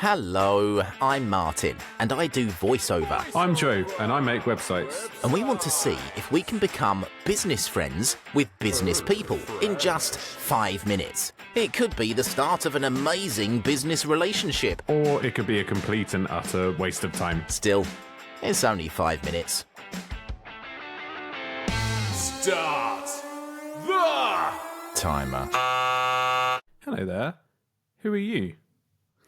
Hello, I'm Martin, and I do voiceover. I'm Joe, and I make websites. And we want to see if we can become business friends with business people in just 5 minutes. It could be the start of an amazing business relationship. Or it could be a complete and utter waste of time. Still, it's only 5 minutes. Start the Timer. Hello there. Who are you?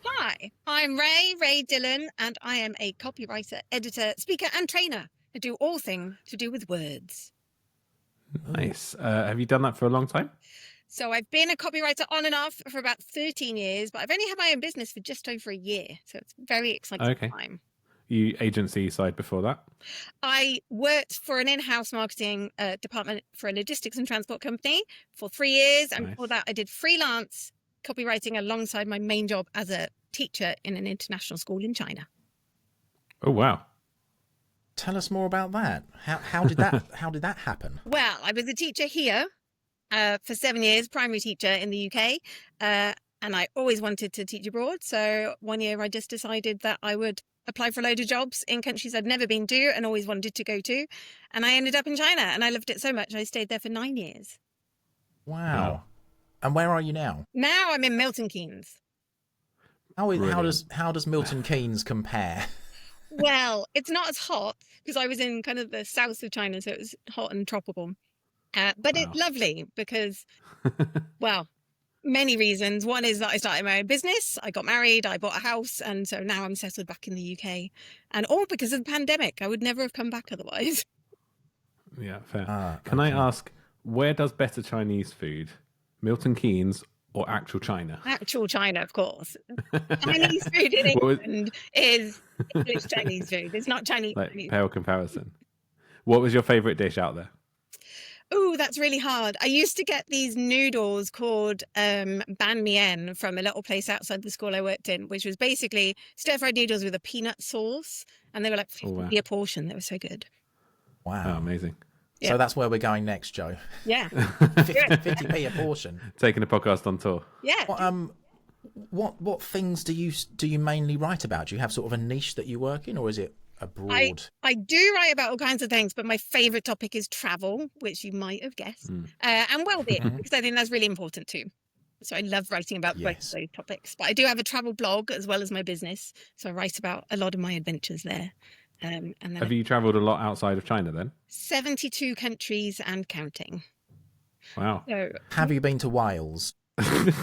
Hi, I'm Ray Dillon, and I am a copywriter, editor, speaker and trainer. I do all things to do with words. Nice. Have you done that for a long time? So I've been a copywriter on and off for about 13 years, but I've only had my own business for just over a year. So it's a very exciting time. You agency side before that? I worked for an in-house marketing department for a logistics and transport company for 3 years. And before that, I did freelance copywriting alongside my main job as a teacher in an international school in China. Oh, wow. Tell us more about that. How did that happen? Well, I was a teacher here for 7 years, primary teacher in the UK, and I always wanted to teach abroad. So one year I just decided that I would apply for a load of jobs in countries I'd never been to and always wanted to go to. And I ended up in China, and I loved it so much I stayed there for 9 years. Wow. And where are you now? Now I'm in Milton, Keynes. How does Milton Keynes compare? Well, it's not as hot because I was in kind of the south of China, so it was hot and tropical. But It's lovely because, well, many reasons. One is that I started my own business, I got married, I bought a house, and so now I'm settled back in the UK. And all because of the pandemic. I would never have come back otherwise. Yeah, fair. Can I ask, where does better Chinese food? Milton Keynes or actual China? Actual China, of course. Chinese food in England is English Chinese food. It's not Chinese. Like pale comparison. What was your favourite dish out there? Oh, that's really hard. I used to get these noodles called ban mian from a little place outside the school I worked in, which was basically stir-fried noodles with a peanut sauce. And they were like 50 a portion. They were so good. Wow. Oh, amazing. Yeah. So that's where we're going next, Joe. Yeah. 50p a portion. Taking the podcast on tour. Yeah. What things do you mainly write about? Do you have sort of a niche that you work in, or is it a broad? I do write about all kinds of things, but my favourite topic is travel, which you might have guessed, and well-being, because I think that's really important too. So I love writing about both of those topics. But I do have a travel blog as well as my business, so I write about a lot of my adventures there. And then have you travelled a lot outside of China then? 72 countries and counting. Wow. So, have you been to Wales? Yes,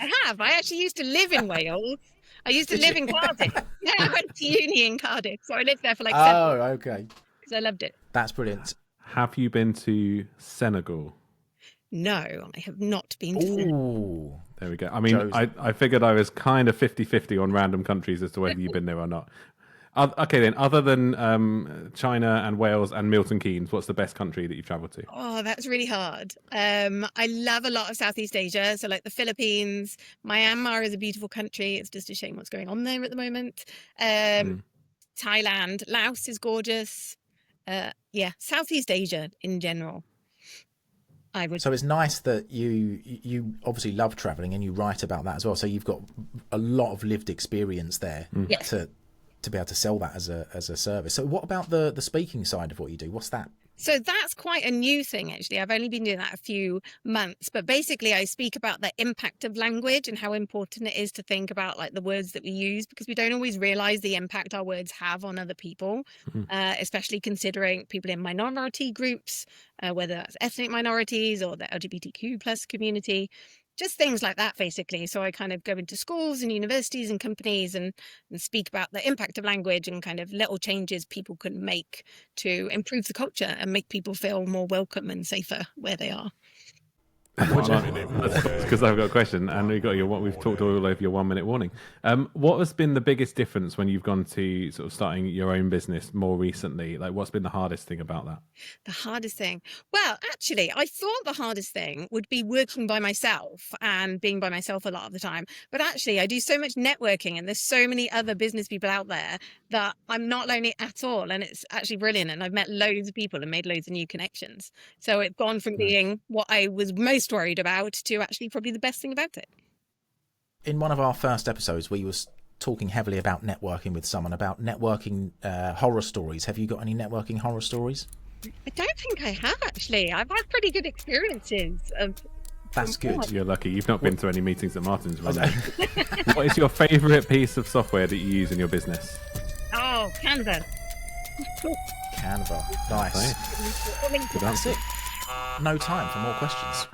I have. I actually used to live in Wales. I used to live in Cardiff. Yeah, I went to uni in Cardiff, so I lived there for like 7 years. Oh, okay. Because I loved it. That's brilliant. Have you been to Senegal? No, I have not been to Senegal. There we go. I mean, I figured I was kind of 50-50 on random countries as to whether you've been there or not. Okay, then, other than China and Wales and Milton Keynes, what's the best country that you've travelled to? Oh, that's really hard. I love a lot of Southeast Asia, so like the Philippines. Myanmar is a beautiful country. It's just a shame what's going on there at the moment. Thailand, Laos is gorgeous. Southeast Asia in general. So it's nice that you obviously love travelling and you write about that as well. So you've got a lot of lived experience there to be able to sell that as a service. So what about the speaking side of what you do? What's that? So that's quite a new thing, actually. I've only been doing that a few months, but basically I speak about the impact of language and how important it is to think about like the words that we use, because we don't always realize the impact our words have on other people, especially considering people in minority groups, whether that's ethnic minorities or the LGBTQ plus community. Just things like that, basically. So I kind of go into schools and universities and companies and speak about the impact of language and kind of little changes people can make to improve the culture and make people feel more welcome and safer where they are. Because I've got a question, and we've talked all over your 1 minute warning. What has been the biggest difference when you've gone to sort of starting your own business more recently? Like, what's been the hardest thing about that? The hardest thing? Well, actually, I thought the hardest thing would be working by myself and being by myself a lot of the time. But actually, I do so much networking and there's so many other business people out there that I'm not lonely at all. And it's actually brilliant. And I've met loads of people and made loads of new connections. So it's gone from being what I was most worried about to actually probably the best thing about it. In one of our first episodes, we were talking heavily about networking with someone, about networking horror stories. Have you got any networking horror stories? I don't think I have, actually. I've had pretty good experiences of. That's good. You're lucky. You've not been to any meetings at Martin's, right? What is your favourite piece of software that you use in your business? Oh, Canva. Canva. Nice. Good answer. No time for more questions.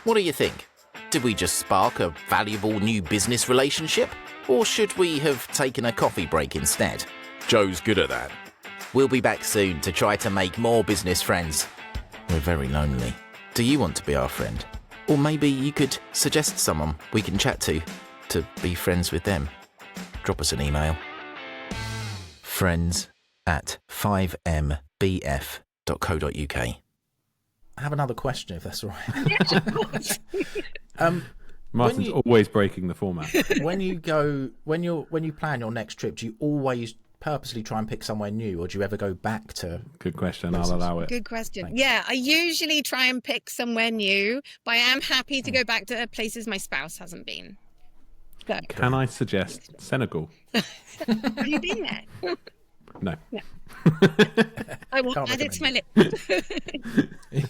What do you think? Did we just spark a valuable new business relationship? Or should we have taken a coffee break instead? Joe's good at that. We'll be back soon to try to make more business friends. We're very lonely. Do you want to be our friend? Or maybe you could suggest someone we can chat to be friends with them. Drop us an email. friends@5mbf.co.uk. I have another question, if that's all right. Martin's always breaking the format. when you plan your next trip, do you always purposely try and pick somewhere new, or do you ever go back to? Good question. I'll allow it. Good question. Thanks. Yeah, I usually try and pick somewhere new, but I am happy to go back to places my spouse hasn't been. So. Can I suggest Senegal? Have you been there? No. I will Can't add it to my recommend list.